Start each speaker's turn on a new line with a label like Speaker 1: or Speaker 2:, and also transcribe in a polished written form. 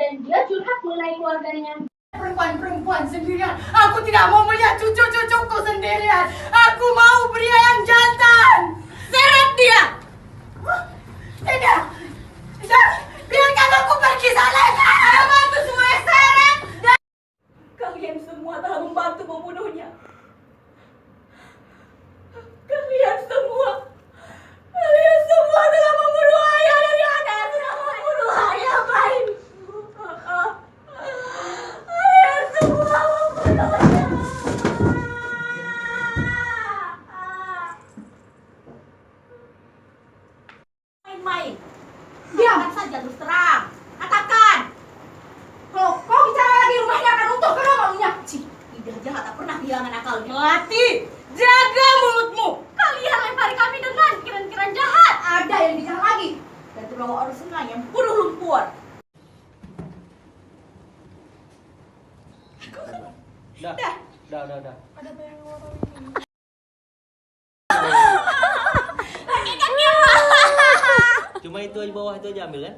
Speaker 1: dan dia curhat mengenai keluarganya.
Speaker 2: Perempuan-perempuan sendirian. Aku tidak mau melihat cucu-cucuku sendirian. Aku mau pria yang jantan. Seret dia. Tidak. Tidak. Biarkan aku pergi sana. Ayo bantu semua seret. Kalian semua telah membantu membunuhnya. Kalian semua telah membunuh ayah dari anak. Telah membunuh ayah, baik. Kalian semua membunuhnya. Main-main. Diamkan saja, terus terang. Katakan. Kalau kau bicara lagi, rumahnya akan runtuh karena maunya. Cih, Ida jahat tak pernah kehilangan akalnya. Melati, jaga mulutmu. Kalian lempari kami dengan kiran-kiran jahat. Ada yang bicara lagi. Dan terbawa orang senang yang bunuh lumpur.
Speaker 3: Udah.
Speaker 2: Ada bayang orang ini.
Speaker 3: Cuma itu aja bawah itu aja ambil ya.